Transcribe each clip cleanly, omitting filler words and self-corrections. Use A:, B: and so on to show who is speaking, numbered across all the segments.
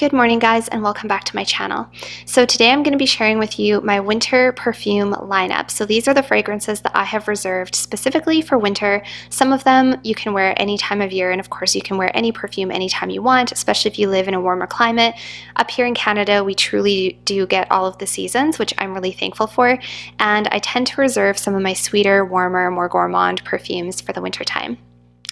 A: Good morning guys, and welcome back to my channel. So today I'm going to be sharing with you my winter perfume lineup. So these are the fragrances that I have reserved specifically for winter. Some of them you can wear any time of year, and of course you can wear any perfume anytime you want, especially if you live in a warmer climate. Up here in Canada, we truly do get all of the seasons, which I'm really thankful for, and I tend to reserve some of my sweeter, warmer, more gourmand perfumes for the winter time.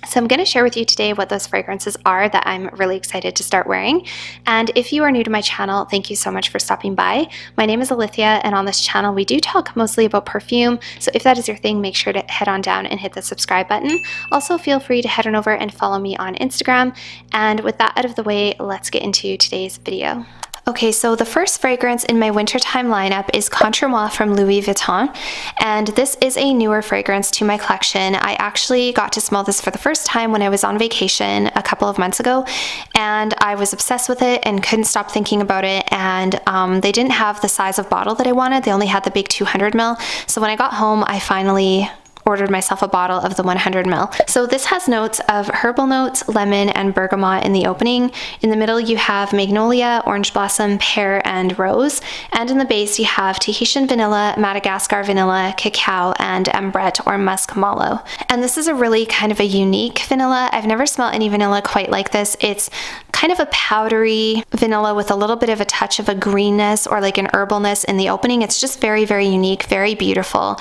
A: So I'm going to share with you today what those fragrances are that I'm really excited to start wearing. And if you are new to my channel, thank you so much for stopping by. My name is Alithia, and on this channel we do talk mostly about perfume. So if that is your thing, make sure to head on down and hit the subscribe button. Also feel free to head on over and follow me on Instagram. And with that out of the way, let's get into today's video. Okay, so the first fragrance in my wintertime lineup is CONTRE from Louis Vuitton, and this is a newer fragrance to my collection. I actually got to smell this for the first time when I was on vacation a couple of months ago, and I was obsessed with it and couldn't stop thinking about it. And they didn't have the size of bottle that I wanted. They only had the big 200 ml. So when I got home, I finally ordered myself a bottle of the 100 ml. So this has notes of herbal notes, lemon, and bergamot in the opening. In the middle you have magnolia, orange blossom, pear, and rose. And in the base you have Tahitian vanilla, Madagascar vanilla, cacao, and ambrette or musk mallow. And this is a really kind of a unique vanilla. I've never smelled any vanilla quite like this. It's kind of a powdery vanilla with a little bit of a touch of a greenness or like an herbalness in the opening. It's just very, very unique, very beautiful.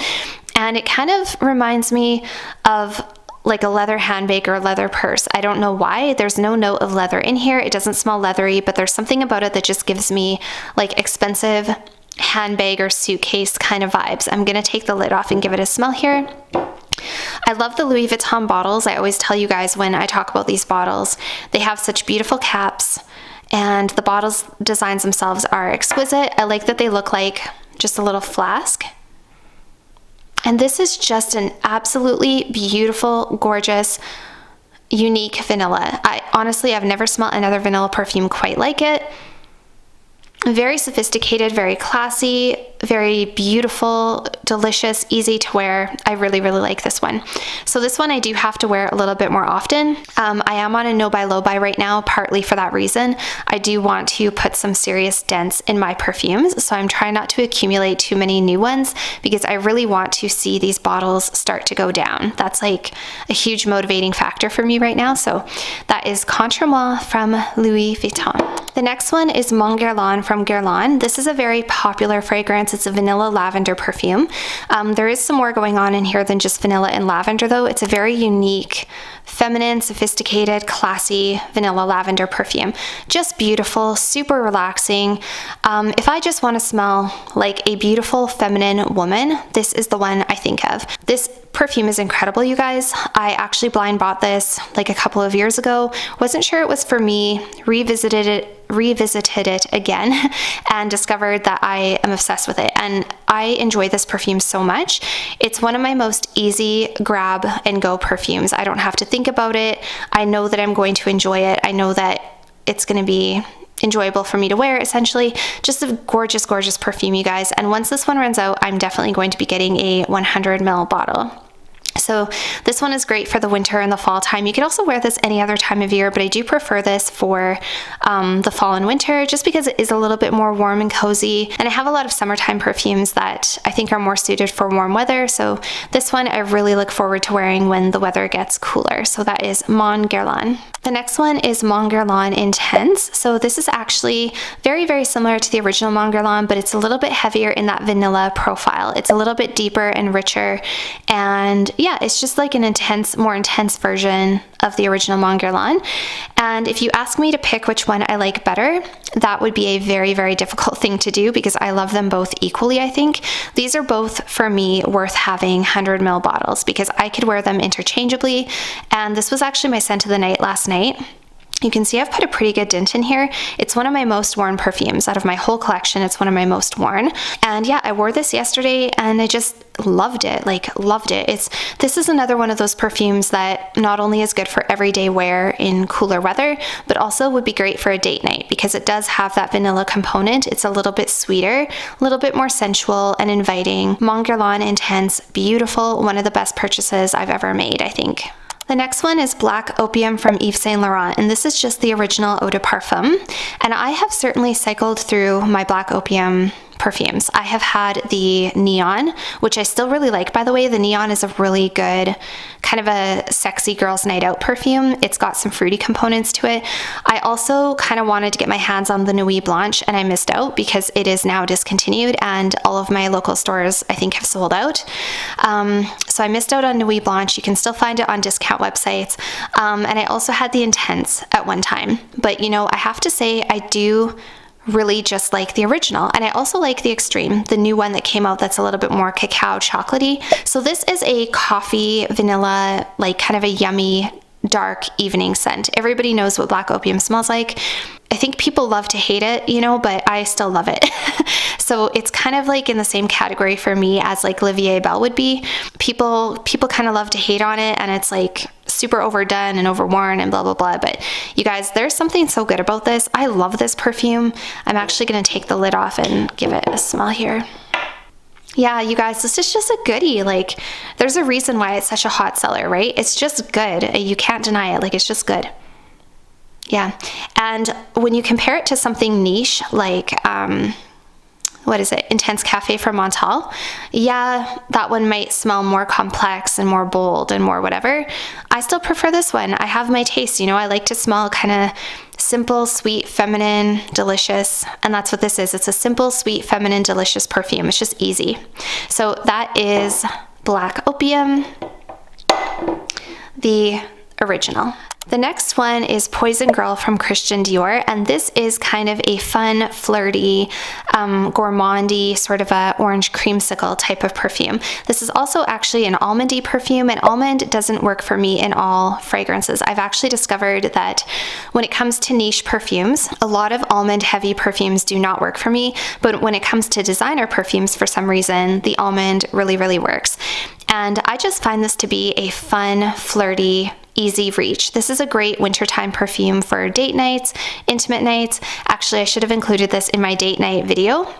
A: And it kind of reminds me of like a leather handbag or leather purse. I don't know why. There's no note of leather in here. It doesn't smell leathery, but there's something about it that just gives me like expensive handbag or suitcase kind of vibes. I'm going to take the lid off and give it a smell here. I love the Louis Vuitton bottles. I always tell you guys when I talk about these bottles, they have such beautiful caps, and the bottles designs themselves are exquisite. I like that they look like just a little flask. And this is just an absolutely beautiful, gorgeous, unique vanilla. I've never smelled another vanilla perfume quite like it. Very sophisticated, very classy, very beautiful, delicious, easy to wear. I really, really like this one. So this one I do have to wear a little bit more often. I am on a no buy, low buy right now, partly for that reason. I do want to put some serious dents in my perfumes, so I'm trying not to accumulate too many new ones because I really want to see these bottles start to go down. That's like a huge motivating factor for me right now. So that is CONTRE from Louis Vuitton. The next one is Mon Guerlain from Guerlain. This is a very popular fragrance. It's a vanilla lavender perfume. There is some more going on in here than just vanilla and lavender though. It's a very unique, feminine, sophisticated, classy vanilla lavender perfume. Just beautiful, super relaxing. If I just want to smell like a beautiful feminine woman, this is the one I think of. This perfume is incredible, you guys. I actually blind bought this like a couple of years ago. Wasn't sure it was for me, revisited it again and discovered that I am obsessed with it, and I enjoy this perfume so much. It's one of my most easy grab and go perfumes. I don't have to think about it. I know that I'm going to enjoy it. I know that it's going to be enjoyable for me to wear. Essentially just a gorgeous, gorgeous perfume, you guys. And once this one runs out, I'm definitely going to be getting a 100 ml bottle. So this one is great for the winter and the fall time. You could also wear this any other time of year, but I do prefer this for the fall and winter just because it is a little bit more warm and cozy. And I have a lot of summertime perfumes that I think are more suited for warm weather. So this one I really look forward to wearing when the weather gets cooler. So that is Mon Guerlain. The next one is Mon Guerlain Intense. So this is actually very, very similar to the original Mon Guerlain, but it's a little bit heavier in that vanilla profile. It's a little bit deeper and richer, and yeah, it's just like an more intense version of the original Mon Guerlain. And if you ask me to pick which one I like better, that would be a very, very difficult thing to do because I love them both equally, I think. These are both, for me, worth having 100 ml bottles because I could wear them interchangeably. And this was actually my scent of the night last night. You can see I've put a pretty good dent in here. It's one of my most worn perfumes out of my whole collection. It's one of my most worn. And yeah, I wore this yesterday and I just loved it, loved it. This is another one of those perfumes that not only is good for everyday wear in cooler weather, but also would be great for a date night because it does have that vanilla component. It's a little bit sweeter, a little bit more sensual and inviting. Mon Guerlain Intense, beautiful, one of the best purchases I've ever made, I think. The next one is Black Opium from Yves Saint Laurent, and this is just the original eau de parfum. And I have certainly cycled through my Black Opium perfumes. I have had the Neon, which I still really like, by the way. The Neon is a really good, kind of a sexy girls' night out perfume. It's got some fruity components to it. I also kind of wanted to get my hands on the Nuit Blanche, and I missed out because it is now discontinued, and all of my local stores, I think, have sold out. So I missed out on Nuit Blanche. You can still find it on discount websites. And I also had the Intense at one time. But, you know, I have to say, I do really just like the original, and I also like the Extreme, the new one that came out that's a little bit more cacao chocolatey. So this is a coffee vanilla, like kind of a yummy dark evening scent. Everybody knows what Black Opium smells like. I think people love to hate it, you know, but I still love it. So it's kind of like in the same category for me as like Olivier Bell would be. People kind of love to hate on it, and it's like super overdone and overworn and blah blah blah, but you guys, there's something so good about this. I love this perfume. I'm actually going to take the lid off and give it a smell here. Yeah, you guys, this is just a goodie. Like, there's a reason why it's such a hot seller, right? It's just good. You can't deny it. Like, it's just good. Yeah. And when you compare it to something niche like what is it, Intense Cafe from Montale, yeah, that one might smell more complex and more bold and more whatever. I still prefer this one. I have my taste, you know. I like to smell kind of simple, sweet, feminine, delicious, and that's what this is. It's a simple, sweet, feminine, delicious perfume. It's just easy. So that is Black Opium, the original. The next one is Poison Girl from Christian Dior, and this is kind of a fun, flirty, gourmandy, sort of a orange creamsicle type of perfume. This is also actually an almondy perfume, and almond doesn't work for me in all fragrances. I've actually discovered that when it comes to niche perfumes, a lot of almond heavy perfumes do not work for me, but when it comes to designer perfumes, for some reason, the almond really, really works. And I just find this to be a fun, flirty, easy reach. This is a great wintertime perfume for date nights, intimate nights. Actually, I should have included this in my date night video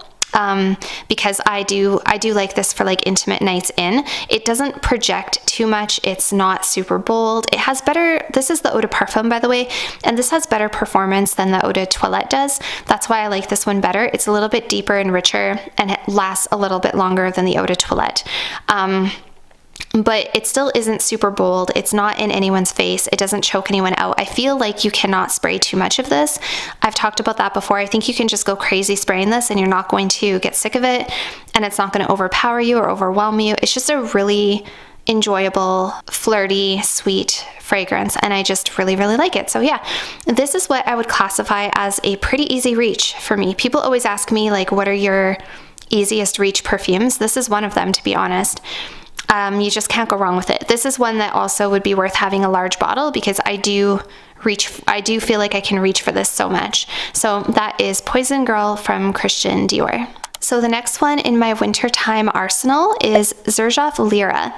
A: because I do like this for like intimate nights in. It doesn't project too much. It's not super bold. It has better, this is the eau de parfum, by the way, and this has better performance than the eau de toilette does. That's why I like this one better. It's a little bit deeper and richer, and it lasts a little bit longer than the eau de toilette. But it still isn't super bold. It's not in anyone's face. It doesn't choke anyone out. I feel like you cannot spray too much of this. I've talked about that before. I think you can just go crazy spraying this and you're not going to get sick of it, and it's not going to overpower you or overwhelm you. It's just a really enjoyable, flirty, sweet fragrance, and I just really, really like it. So yeah, this is what I would classify as a pretty easy reach for me. People always ask me, like, what are your easiest reach perfumes? This is one of them, to be honest. You just can't go wrong with it. This is one that also would be worth having a large bottle because I do feel like I can reach for this so much. So that is Poison Girl from Christian Dior. So the next one in my wintertime arsenal is Xerjoff Lyra,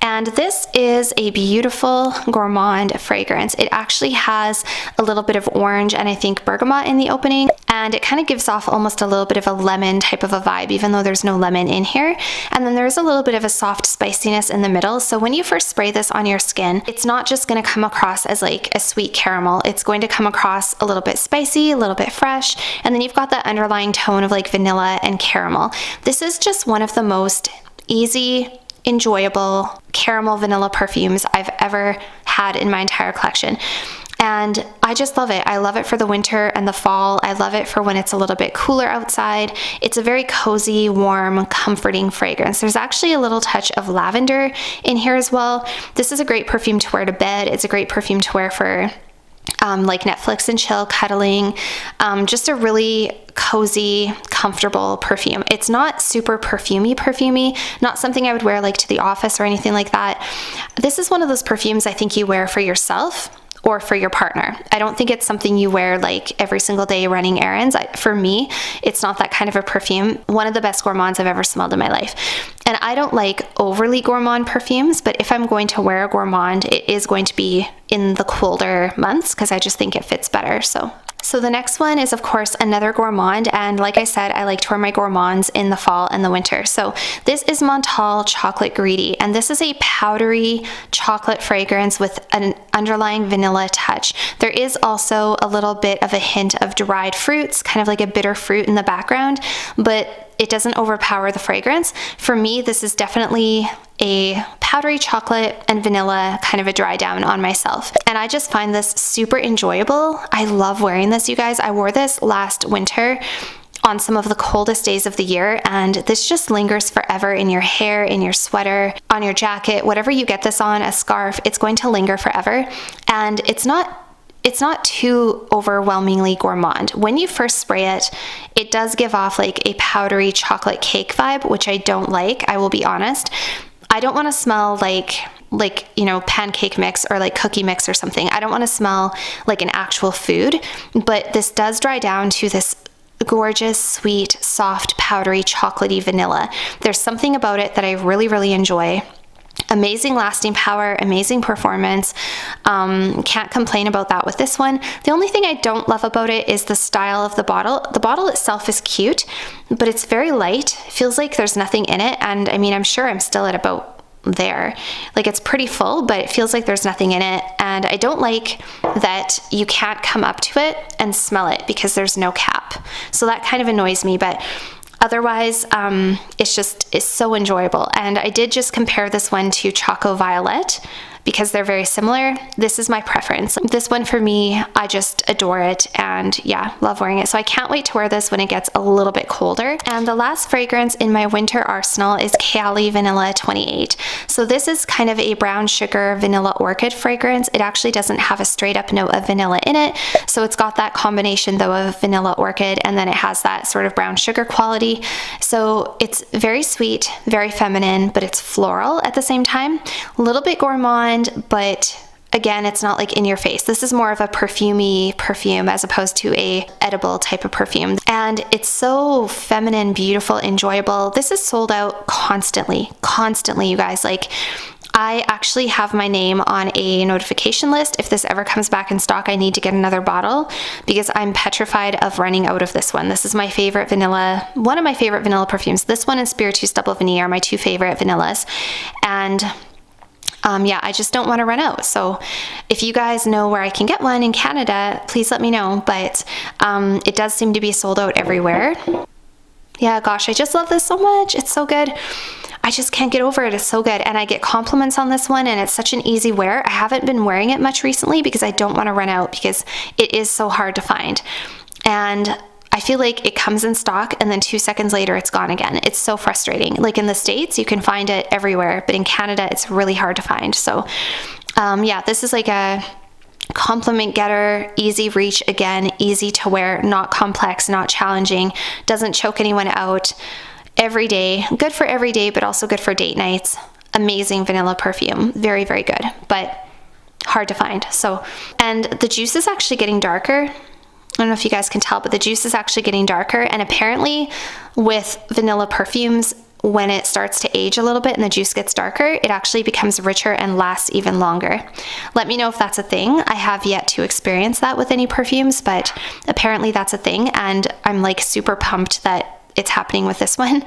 A: and this is a beautiful gourmand fragrance. It actually has a little bit of orange and I think bergamot in the opening, and it kind of gives off almost a little bit of a lemon type of a vibe, even though there's no lemon in here. And then there's a little bit of a soft spiciness in the middle. So when you first spray this on your skin, it's not just going to come across as like a sweet caramel. It's going to come across a little bit spicy, a little bit fresh, and then you've got that underlying tone of like vanilla and caramel. This is just one of the most easy, enjoyable caramel vanilla perfumes I've ever had in my entire collection. And I just love it. I love it for the winter and the fall. I love it for when it's a little bit cooler outside. It's a very cozy, warm, comforting fragrance. There's actually a little touch of lavender in here as well. This is a great perfume to wear to bed. It's a great perfume to wear for like Netflix and chill, cuddling, just a really cozy, comfortable perfume. It's not super perfumey, not something I would wear like to the office or anything like that. This is one of those perfumes I think you wear for yourself or for your partner. I don't think it's something you wear like every single day running errands. For me, it's not that kind of a perfume. One of the best gourmands I've ever smelled in my life. And I don't like overly gourmand perfumes, but if I'm going to wear a gourmand, it is going to be in the colder months because I just think it fits better. So the next one is, of course, another gourmand, and like I said, I like to wear my gourmands in the fall and the winter. So this is Montale Chocolate Greedy, and this is a powdery chocolate fragrance with an underlying vanilla touch. There is also a little bit of a hint of dried fruits, kind of like a bitter fruit in the background, but it doesn't overpower the fragrance. For me, this is definitely a powdery chocolate and vanilla kind of a dry down on myself. And I just find this super enjoyable. I love wearing this, you guys. I wore this last winter on some of the coldest days of the year, and this just lingers forever in your hair, in your sweater, on your jacket, whatever you get this on, a scarf, it's going to linger forever. And it's not too overwhelmingly gourmand. When you first spray it, it does give off like a powdery chocolate cake vibe, which I don't like, I will be honest. I don't want to smell like you know, pancake mix or like cookie mix or something. I don't want to smell like an actual food, but this does dry down to this gorgeous, sweet, soft, powdery, chocolatey vanilla. There's something about it that I really, really enjoy. Amazing lasting power, amazing performance. Can't complain about that with this one. The only thing I don't love about it is the style of the bottle. The bottle itself is cute, but it's very light. It feels like there's nothing in it. And I mean, I'm sure I'm still at about there. Like, it's pretty full, but it feels like there's nothing in it. And I don't like that you can't come up to it and smell it because there's no cap. So that kind of annoys me, but otherwise, it's so enjoyable. And I did just compare this one to Choco Violet because they're very similar. This is my preference. This one for me, I just adore it, and yeah, love wearing it. So I can't wait to wear this when it gets a little bit colder. And the last fragrance in my winter arsenal is KAYALI Vanilla 28. So this is kind of a brown sugar vanilla orchid fragrance. It actually doesn't have a straight up note of vanilla in it. So it's got that combination though of vanilla orchid, and then it has that sort of brown sugar quality. So it's very sweet, very feminine, but it's floral at the same time. A little bit gourmand, but again, it's not like in your face. This is more of a perfumey perfume as opposed to a edible type of perfume. And it's so feminine, beautiful, enjoyable. This is sold out constantly, you guys. Like, I actually have my name on a notification list. If this ever comes back in stock, I need to get another bottle because I'm petrified of running out of this one. This is my favorite vanilla, one of my favorite vanilla perfumes. This one and Spiritus Double Vanille are my two favorite vanillas. And yeah, I just don't want to run out. So if you guys know where I can get one in Canada, please let me know. But it does seem to be sold out everywhere. Yeah, gosh, I just love this so much. It's so good. I just can't get over it. It's so good. And I get compliments on this one, and it's such an easy wear. I haven't been wearing it much recently because I don't want to run out because it is so hard to find. And I feel like it comes in stock and then 2 seconds later it's gone again. It's so frustrating. Like in the States, you can find it everywhere, but in Canada, it's really hard to find. So yeah, this is like a compliment getter, easy reach again, easy to wear, not complex, not challenging, doesn't choke anyone out. Every day, good for every day, but also good for date nights. Amazing vanilla perfume. Very, very good, but hard to find. So, and the juice is actually getting darker. I don't know if you guys can tell, but the juice is actually getting darker. And apparently with vanilla perfumes, when it starts to age a little bit and the juice gets darker, it actually becomes richer and lasts even longer. Let me know if that's a thing. I have yet to experience that with any perfumes, but apparently that's a thing. And I'm like super pumped that it's happening with this one.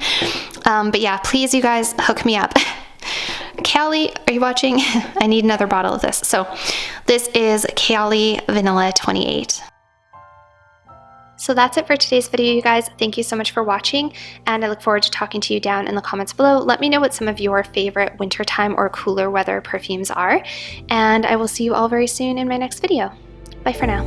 A: But yeah, please, you guys, hook me up. KAYALI, are you watching? I need another bottle of this. So this is KAYALI Vanilla 28. So that's it for today's video, you guys. Thank you so much for watching, and I look forward to talking to you down in the comments below. Let me know what some of your favorite wintertime or cooler weather perfumes are, and I will see you all very soon in my next video. Bye for now.